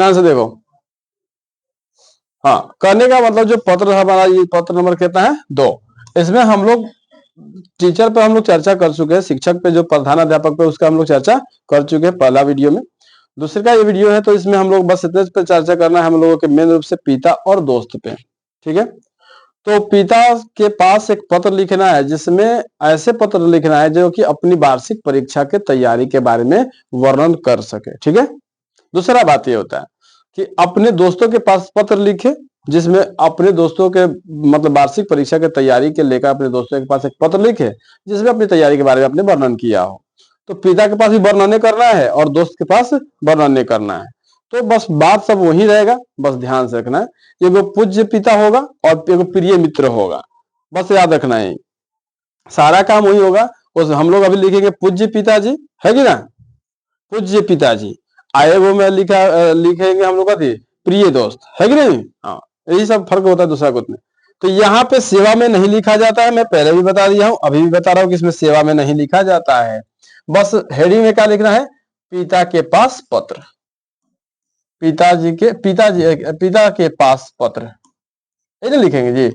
ध्यान से देखो। हाँ, करने का मतलब जो पत्र हमारा, ये पत्र नंबर कितना है 2। इसमें हम लोग टीचर पे हम लोग चर्चा कर चुके हैं, शिक्षक पे जो प्रधानाध्यापक पे उसका हम लोग चर्चा कर चुके हैं पहला वीडियो में। दूसरे का ये वीडियो है, तो इसमें हम लोग बस इतने पे चर्चा करना है हम लोगों के मेन रूप से पिता और दोस्त पे। ठीक है, तो पिता के पास एक पत्र लिखना है, जिसमें ऐसे पत्र लिखना है जो कि अपनी वार्षिक परीक्षा के तैयारी के बारे में वर्णन कर सके। ठीक है, दूसरा बात ये होता है कि अपने दोस्तों के पास पत्र लिखे, जिसमें अपने दोस्तों के मतलब वार्षिक परीक्षा की तैयारी के लेकर अपने दोस्तों के पास एक पत्र लिखे, जिसमें अपनी तैयारी के बारे में अपने वर्णन किया हो। तो पिता के पास भी वर्णन करना है और दोस्त के पास वर्णन करना है, तो बस बात सब वही रहेगा, बस ध्यान से रखना है। एगो पूज्य पिता होगा और एगो प्रिय मित्र होगा, बस याद रखना है, सारा काम वही होगा। उस हम लोग अभी लिखेंगे पूज्य पिताजी, है कि ना, पूज्य पिताजी। आए वो में लिखेंगे हम लोग का प्रिय दोस्त, है कि नहीं। हाँ, यही सब फर्क होता है, दूसरा कुछ नहीं। तो यहाँ पे सेवा में नहीं लिखा जाता है, मैं पहले भी बता दिया हूँ, अभी भी बता रहा हूँ कि इसमें सेवा में नहीं लिखा जाता है। बस हेडिंग में क्या लिखना है, पिता के पास पत्र, पिता के पास पत्र, ये नहीं लिखेंगे जी,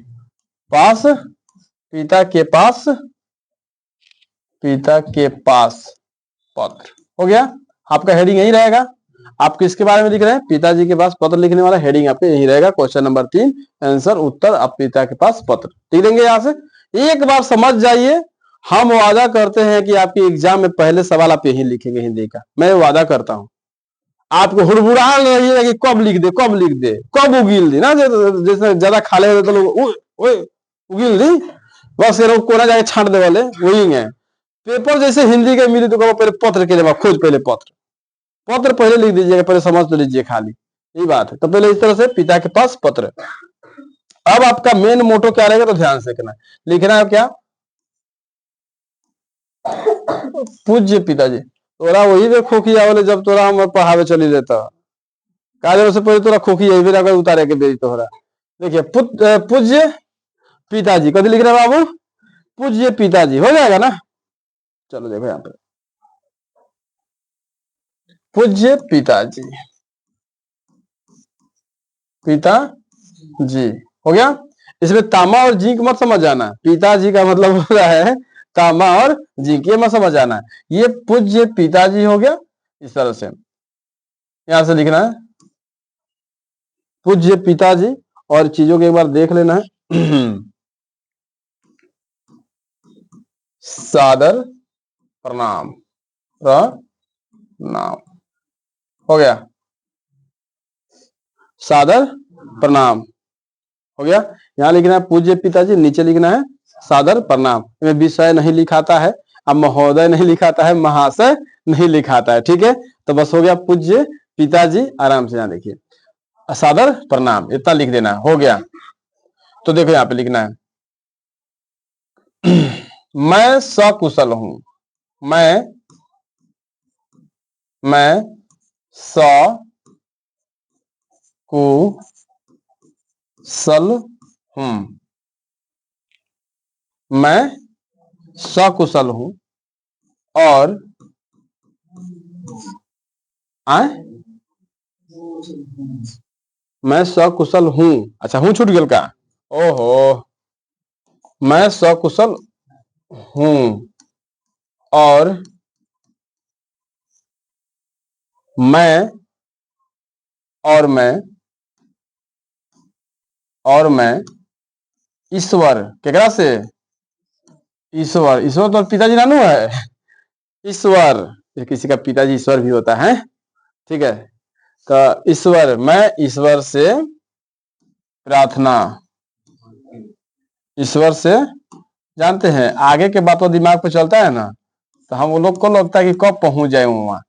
पास, पिता के पास पत्र, हो गया। आपका हेडिंग यही रहेगा। आप किसके बारे में लिख रहे हैं, पिताजी के पास पत्र लिखने वाला हेडिंग आपके यही रहेगा। क्वेश्चन नंबर 3 आंसर उत्तर, आप पिता के पास पत्र लिख देंगे। यहाँ से एक बार समझ जाइए, हम वादा करते हैं कि आपके एग्जाम में पहले सवाल आप यही लिखेंगे हिंदी का, मैं वादा करता हूं। आपको हुड़बुड़ा रहिएगा कि कब लिख दे, कब उगील दी ना, जैसे ज्यादा खा ले तो लोग उगील दी, बस ये लोग कोना जाके छांट दे वाले वही है। पेपर जैसे हिंदी के मिली तो कहो पहले पत्र के जवाब खोज, पहले पत्र पहले लिख दीजिएगा, पहले समझ तो लीजिए खाली, यही बात है। तो पहले इस तरह से पिता के पास पत्र। अब आपका मेन मोटो क्या रहेगा, तो ध्यान से लिखना है क्या, पूज्य पिताजी। तोरा वही में खोखिया वाले जब तोरा हम पढ़ावे चली रहता काले से पहले तोरा खोखी यही भी उतारे के दे तोहरा। देखिए पूज्य पिताजी कभी लिख रहे बाबू, पूज्य पिताजी हो जाएगा ना। चलो देखो यहाँ पे पूज्य पिताजी, पिताजी हो गया। इसमें तामा और जी मत समझ आना, पिताजी का मतलब हो रहा है तामा और जी, ये मत समझ आना। ये पूज्य पिताजी हो गया, इस तरह से यहां से लिखना है पूज्य पिताजी। और चीजों को एक बार देख लेना है सादर प्रणाम, प्रणाम हो गया, सादर प्रणाम हो गया। यहाँ लिखना है पूज्य पिताजी, नीचे लिखना है सादर प्रणाम। इसमें विषय नहीं लिखाता है, अब महोदय नहीं लिखाता है, महाशय नहीं लिखाता है। ठीक है, तो बस हो गया पूज्य पिताजी, आराम से यहाँ देखिए सादर प्रणाम, इतना लिख देना, हो गया। तो देखो यहाँ पे लिखना है मैं सकुशल हूं, मैं सकुशल हूं, मैं सकुशल हूं और मैं सकुशल हूं, अच्छा हूं छूट गया का, ओहो, मैं सकुशल हूं और मैं ईश्वर केकरा से, ईश्वर तो पिताजी नानू है, ईश्वर किसी का पिताजी ईश्वर भी होता है। ठीक है, तो ईश्वर, मैं ईश्वर से प्रार्थना, ईश्वर से, जानते हैं आगे के बात तो दिमाग पे चलता है ना, तो हम लोग को लगता है कि कब पहुंच जाए वहां।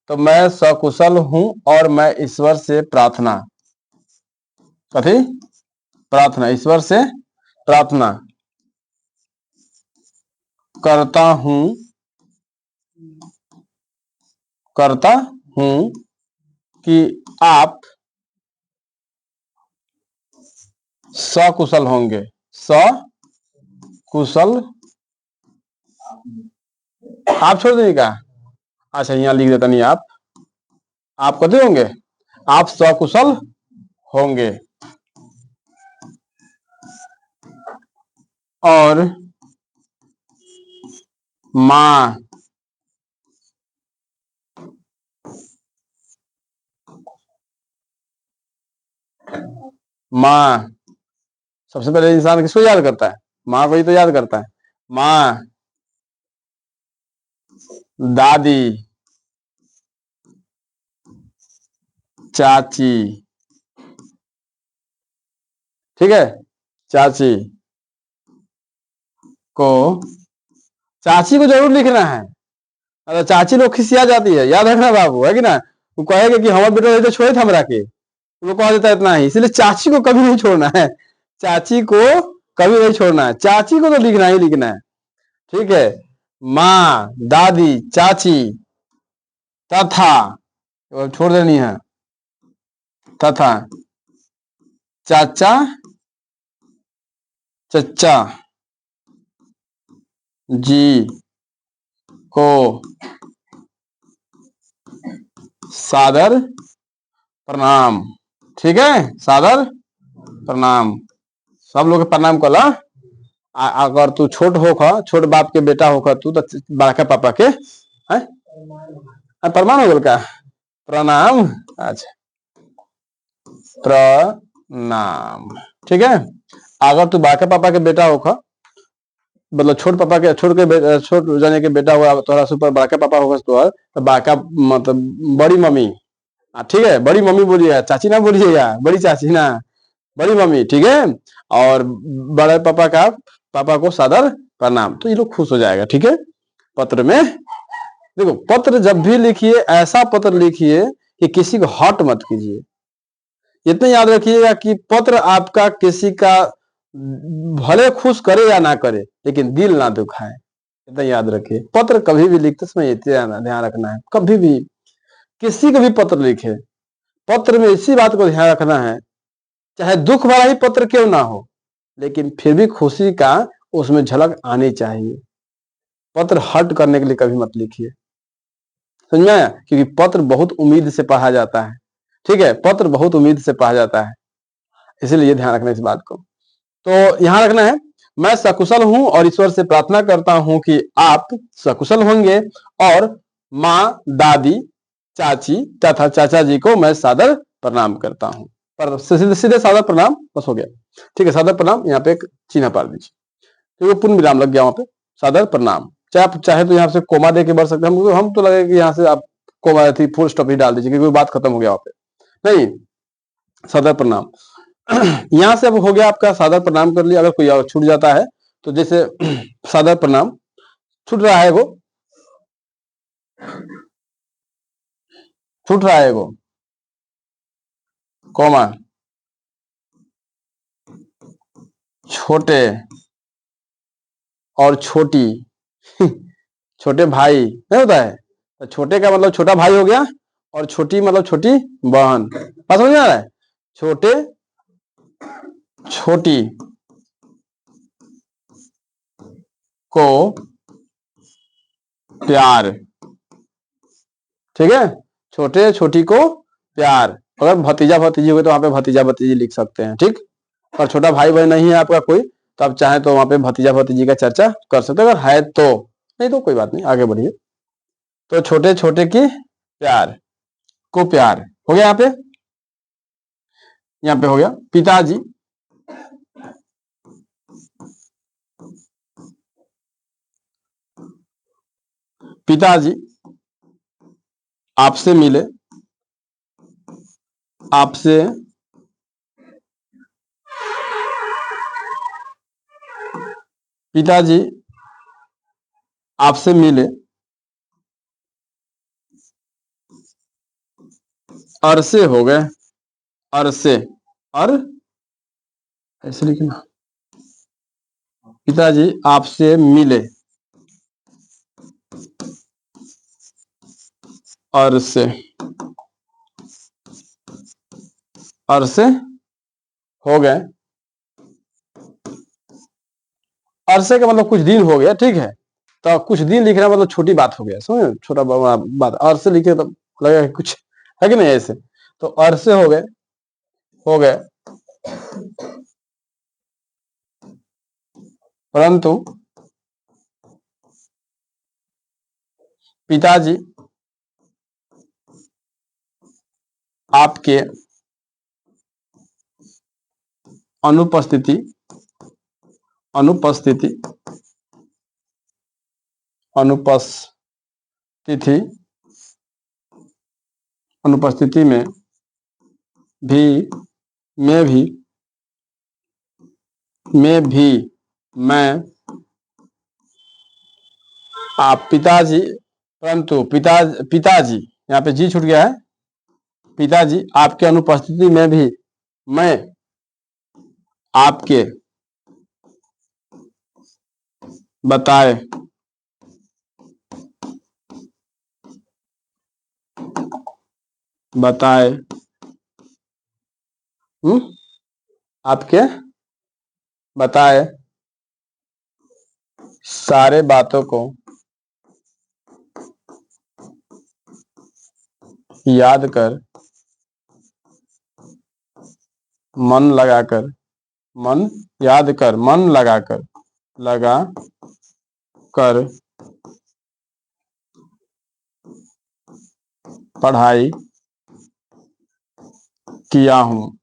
तो मैं सकुशल हूं और मैं ईश्वर से प्रार्थना, कथी, प्रार्थना, ईश्वर से प्रार्थना करता हूं कि आप सकुशल होंगे, सकुशल, आप छोड़ देंगे क्या, अच्छा यहाँ लिख देता नहीं, आप कथी होंगे, आप सकुशल होंगे और माँ माँ सबसे पहले इंसान किसको याद करता है? माँ को ही तो याद करता है। माँ, दादी, चाची, ठीक है, चाची को चाची को जरूर लिखना है। अगर चाची लोग खिसिया जाती है, याद रखना बाबू, है कि ना, वो कहेगा कि हमारे बेटा तो छोड़े थे हमरा के, वो कह देता है इतना ही, इसलिए चाची को कभी नहीं छोड़ना है। चाची को कभी नहीं छोड़ना है, चाची को तो लिखना ही लिखना है, ठीक है। माँ, दादी, चाची तथा, छोड़ देनी है, तथा चाचा, चचा जी को सादर प्रणाम, ठीक है, सादर प्रणाम। सब लोग के प्रणाम कला। अगर तू छोट होखा, छोट बाप के बेटा होखा तू, तो बड़का पापा के है प्रणाम हो गल का, प्रणाम, अच्छा, प्रणाम, ठीक है। अगर तू बड़का पापा के बेटा होखा, मतलब छोट पापा के, छोट जाने के बेटा हुआ तोरा सुपर बड़का पापा होगा तो बड़का मतलब बड़ी मम्मी, ठीक है, बड़ी मम्मी बोलिएगा, चाची ना बोलिएगा, बड़ी चाची ना, बड़ी मम्मी, ठीक है। और बड़े पापा का पापा को सादर प्रणाम, तो ये लोग खुश हो जाएगा, ठीक है। पत्र में देखो, पत्र जब भी लिखिए ऐसा पत्र लिखिए कि किसी को हर्ट मत कीजिए। इतना याद रखिएगा कि पत्र आपका किसी का भले खुश करे या ना करे, लेकिन दिल ना दुखाए, इतना याद रखिए। पत्र कभी भी लिखते समय इतना ध्यान रखना है, कभी भी किसी को भी पत्र लिखे, पत्र में इसी बात को ध्यान रखना है, चाहे दुख भरा ही पत्र क्यों ना हो, लेकिन फिर भी खुशी का उसमें झलक आनी चाहिए। पत्र हर्ट करने के लिए कभी मत लिखिए, समझ में आया? क्योंकि पत्र बहुत उम्मीद से पढ़ा जाता है, ठीक है, पत्र बहुत उम्मीद से पढ़ा जाता है, इसीलिए ध्यान रखना इस बात को। तो यहां रखना है, मैं सकुशल हूं और ईश्वर से प्रार्थना करता हूं कि आप सकुशल होंगे, और माँ, दादी, चाची तथा चाचा जी को मैं सादर प्रणाम करता हूं। पर सीधे सीधे सादर प्रणाम बस हो गया, ठीक है। सादर प्रणाम यहाँ पे एक चिन्ह पार दीजिए, क्योंकि पूर्ण विराम लग गया वहां पे। सादर प्रणाम, चाहे आप चाहे तो यहाँ से कोमा दे के बढ़ सकते हैं, हम तो लगे कि यहाँ से आप कोमा थी फुल स्टॉप ही डाल दीजिए, क्योंकि बात खत्म हो गया वहां पे। नहीं, सादर प्रणाम यहां से अब हो गया आपका, सादर प्रणाम कर लिया। अगर कोई और छूट जाता है तो जैसे सादर प्रणाम छूट रहा है, वो छूट रहा है, वो कॉमा, छोटे और छोटी छोटे भाई नहीं होता है, तो छोटे का मतलब छोटा भाई हो गया, और छोटी मतलब छोटी बहन। बात समझ में आ रहा है? छोटे, छोटी को प्यार, ठीक है, छोटे छोटी को प्यार। अगर भतीजा भतीजी हुए तो वहां पे भतीजा भतीजी लिख सकते हैं, ठीक। और छोटा भाई बहन नहीं है आपका कोई, तो आप चाहे तो वहां पे भतीजा भतीजी का चर्चा कर सकते हैं, अगर है तो, नहीं तो कोई बात नहीं, आगे बढ़िए। तो छोटे छोटे की प्यार को प्यार हो गया, यहाँ पे हो गया। पिताजी, पिताजी आपसे मिले, आपसे पिताजी आपसे मिले, अरसे हो गए, अरसे, और ऐसे लिखना, पिताजी आपसे मिले अरसे, अरसे हो गए, अरसे का मतलब कुछ दिन हो गया, ठीक है। तो कुछ दिन लिखना मतलब छोटी बात हो गया, समझ, छोटा बात, अरसे लिखे तो लगेगा कुछ है कि नहीं, ऐसे। तो अर से हो गए, परंतु पिताजी आपके अनुपस्थिति अनुपस्थिति अनुपस्थिति अनुपस्थिति में भी मैं भी मैं आप पिताजी, परंतु पिताजी यहाँ पे जी छूट गया है। पिताजी आपके अनुपस्थिति में भी मैं आपके बताए आपके बताए सारे बातों को याद कर मन लगा कर पढ़ाई किया हूँ,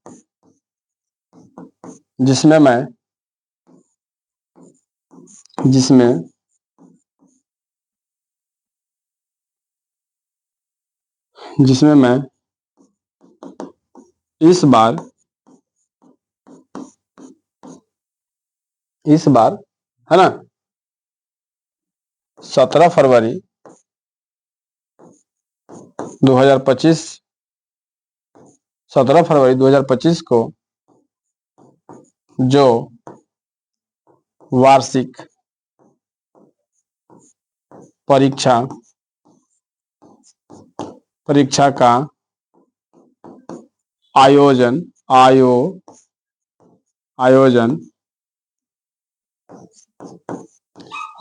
जिसमें मैं इस बार है ना 17 फरवरी 2025 17 फरवरी 2025 को जो वार्षिक परीक्षा का आयोजन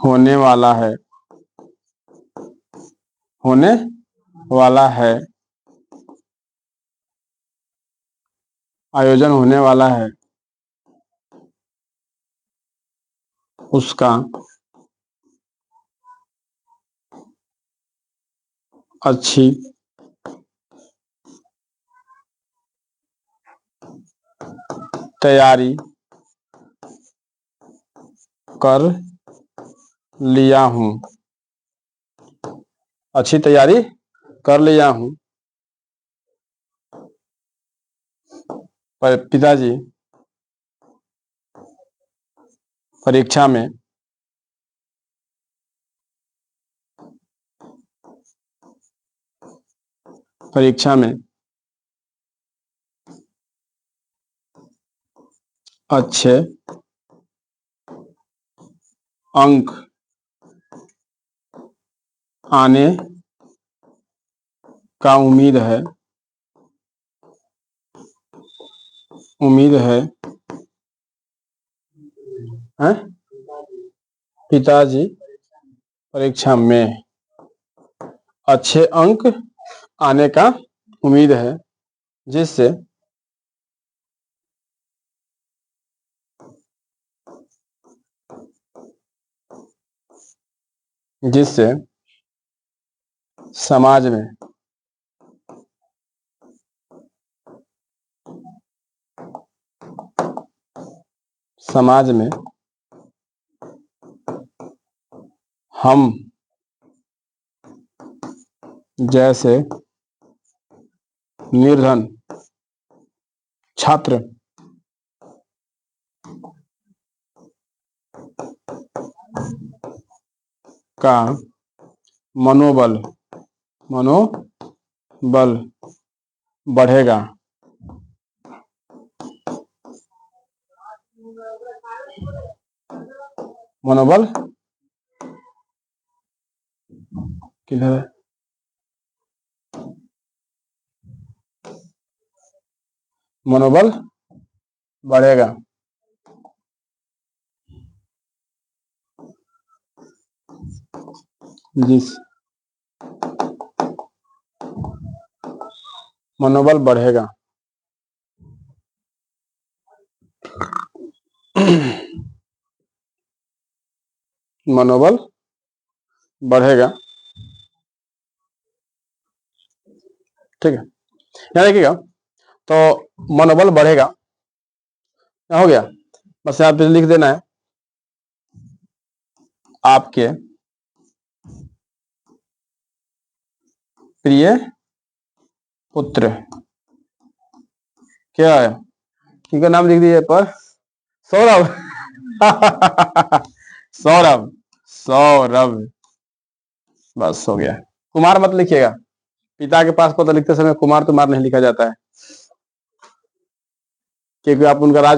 होने वाला है उसका अच्छी तैयारी कर लिया हूँ पर पिताजी परीक्षा में अच्छे अंक आने का उम्मीद है हैं? पिताजी परीक्षा में अच्छे अंक आने का उम्मीद है, जिससे समाज में हम जैसे निर्धन छात्र का मनोबल बढ़ेगा। मनोबल किधर है? मनोबल बढ़ेगा। मनोबल बढ़ेगा। मनोबल बढ़ेगा। ठीक है, यहाँ देखिएगा, तो मनोबल बढ़ेगा, क्या हो गया, बस यहाँ पे लिख देना है आपके प्रिय पुत्र, क्या है, इनका नाम लिख दीजिए पर, सौरभ। सौरभ, सौरभ, बस हो गया। कुमार मत लिखिएगा, पिता के पास पत्र लिखते समय कुमार तुम्हार नहीं लिखा जाता है, क्योंकि आप उनका राज